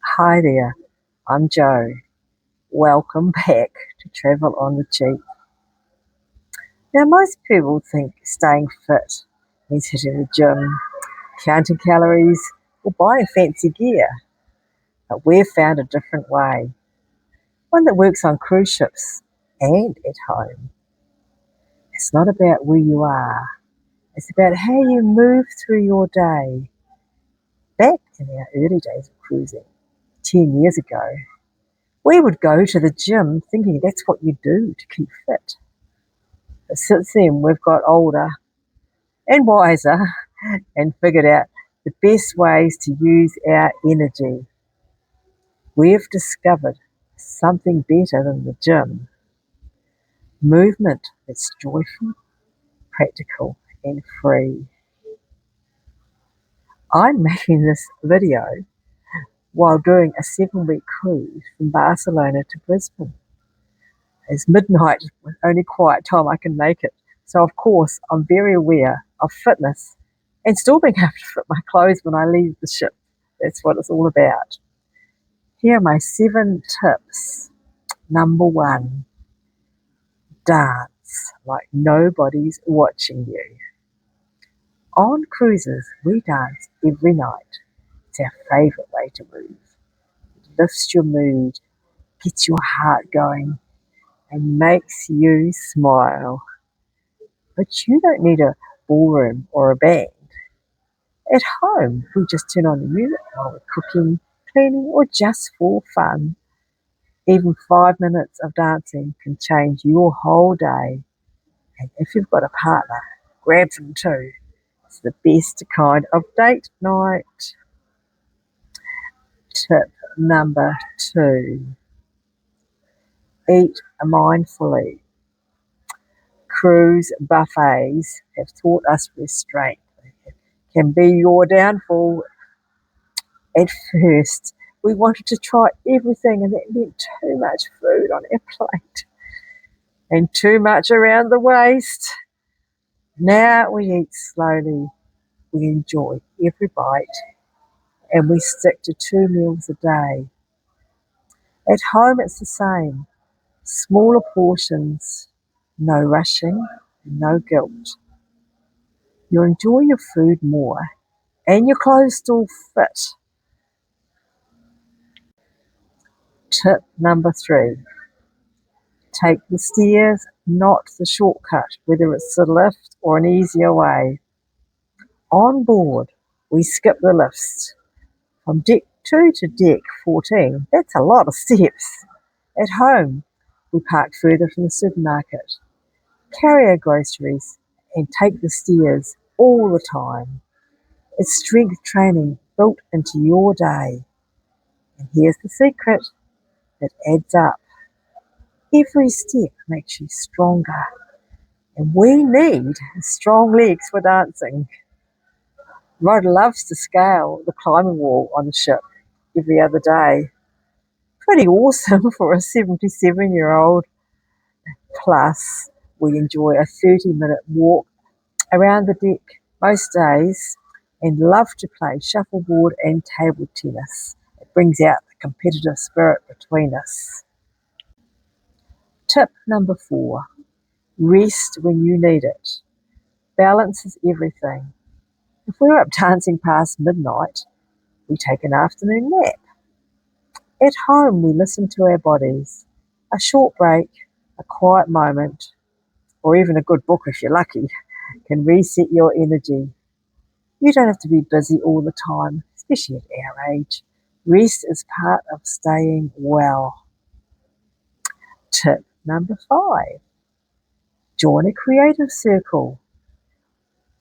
Hi there, I'm Joe. Welcome back to Travel on the Cheap. Now, most people think staying fit means hitting the gym, counting calories, or buying fancy gear. But we've found a different way, one that works on cruise ships and at home. It's not about where you are, it's about how you move through your day. Back in our early days of cruising, 10 years ago, we would go to the gym thinking that's what you do to keep fit. But since then, we've got older and wiser and figured out the best ways to use our energy. We've discovered something better than the gym, movement that's joyful, practical, and free. I'm making this video while doing a 7-week cruise from Barcelona to Brisbane. It's midnight with only quiet time I can make it. So, of course, I'm very aware of fitness and still being able to fit my clothes when I leave the ship. That's what it's all about. Here are my 7 tips. Number 1, dance like nobody's watching you. On cruises, we dance every night. It's our favourite way to move. It lifts your mood, gets your heart going, and makes you smile. But you don't need a ballroom or a band. At home, we just turn on the music while we're cooking, cleaning, or just for fun. Even 5 minutes of dancing can change your whole day. And if you've got a partner, grab them too. It's the best kind of date night. Tip number 2, eat mindfully. Cruise buffets have taught us restraint. It can be your downfall. At first, we wanted to try everything, and that meant too much food on our plate and too much around the waist. Now we eat slowly, we enjoy every bite, and we stick to 2 meals a day. At home, it's the same. Smaller portions, no rushing, no guilt. You enjoy your food more, and your clothes still fit. Tip number 3, take the stairs, not the shortcut, whether it's the lift or an easier way. On board, we skip the lifts. From deck 2 to deck 14, that's a lot of steps. At home, we park further from the supermarket, carry our groceries, and take the stairs all the time. It's strength training built into your day. And here's the secret, it adds up. Every step makes you stronger. And we need strong legs for dancing. Rod loves to scale the climbing wall on the ship every other day. Pretty awesome for a 77-year-old. Plus, we enjoy a 30-minute walk around the deck most days and love to play shuffleboard and table tennis. It brings out the competitive spirit between us. Tip number 4, rest when you need it. Balance is everything. If we're up dancing past midnight, we take an afternoon nap. At home, we listen to our bodies. A short break, a quiet moment, or even a good book if you're lucky, can reset your energy. You don't have to be busy all the time, especially at our age. Rest is part of staying well. Tip number 5, join a creative circle.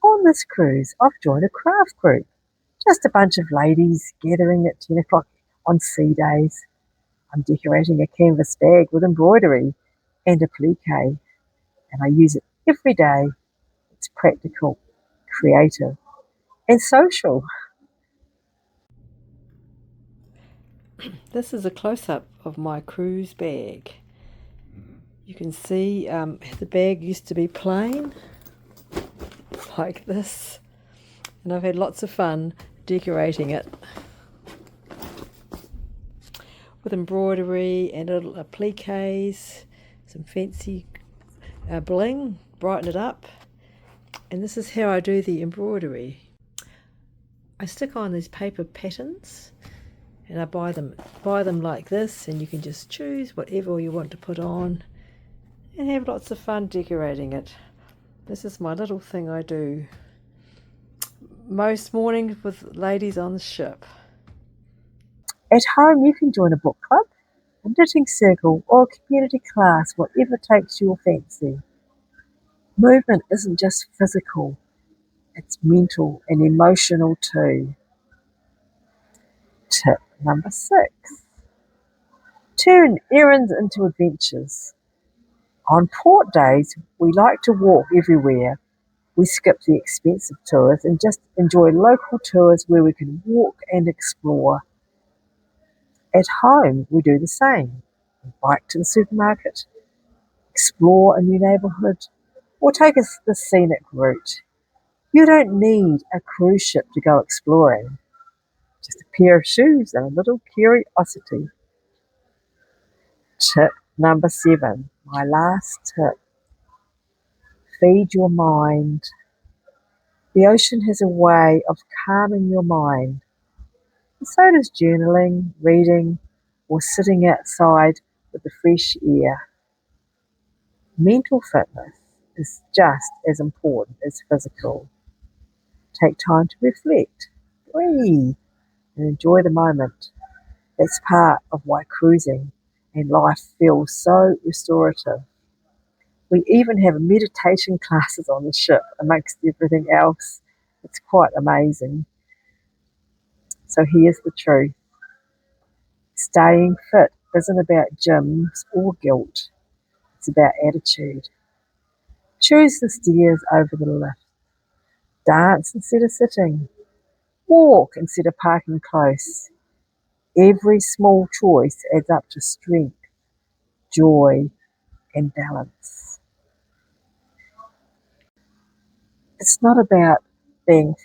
On this cruise, I've joined a craft group. Just a bunch of ladies gathering at 10 o'clock on sea days. I'm decorating a canvas bag with embroidery and a applique, and I use it every day. It's practical, creative, and social. This is a close-up of my cruise bag. You can see the bag used to be plain, like this, and I've had lots of fun decorating it. with embroidery and little appliques, some fancy bling, brighten it up. And this is how I do the embroidery. I stick on these paper patterns and I buy them like this, and you can just choose whatever you want to put on and have lots of fun decorating it. This is my little thing I do most mornings with ladies on the ship. At home, you can join a book club, a knitting circle, or a community class, whatever takes your fancy. Movement isn't just physical, it's mental and emotional too. Tip number 6. Turn errands into adventures. On port days, we like to walk everywhere. We skip the expensive tours and just enjoy local tours where we can walk and explore. At home, we do the same. We bike to the supermarket, explore a new neighbourhood, or take the scenic route. You don't need a cruise ship to go exploring. Just a pair of shoes and a little curiosity. Tip number 7, my last tip. Feed your mind. The ocean has a way of calming your mind. And so does journaling, reading, or sitting outside with the fresh air. Mental fitness is just as important as physical. Take time to reflect, breathe, and enjoy the moment. That's part of why cruising and life feels so restorative. We even have meditation classes on the ship amongst everything else. It's quite amazing. So here's the truth. Staying fit isn't about gyms or guilt. It's about attitude. Choose the stairs over the lift. Dance instead of sitting. Walk instead of parking close. Every small choice adds up to strength, joy, and balance. It's not about being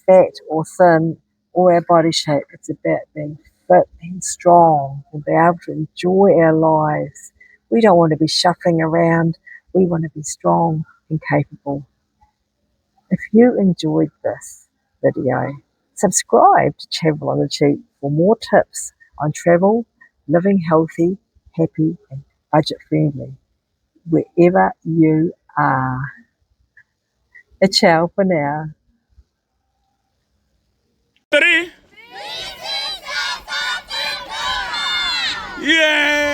fat or thin or our body shape. It's about being fit and strong and be able to enjoy our lives. We don't want to be shuffling around. We want to be strong and capable. If you enjoyed this video, subscribe to Travel on the Cheap for more tips on travel, living healthy, happy, and budget friendly, wherever you are. Ciao for now. 3. Yeah!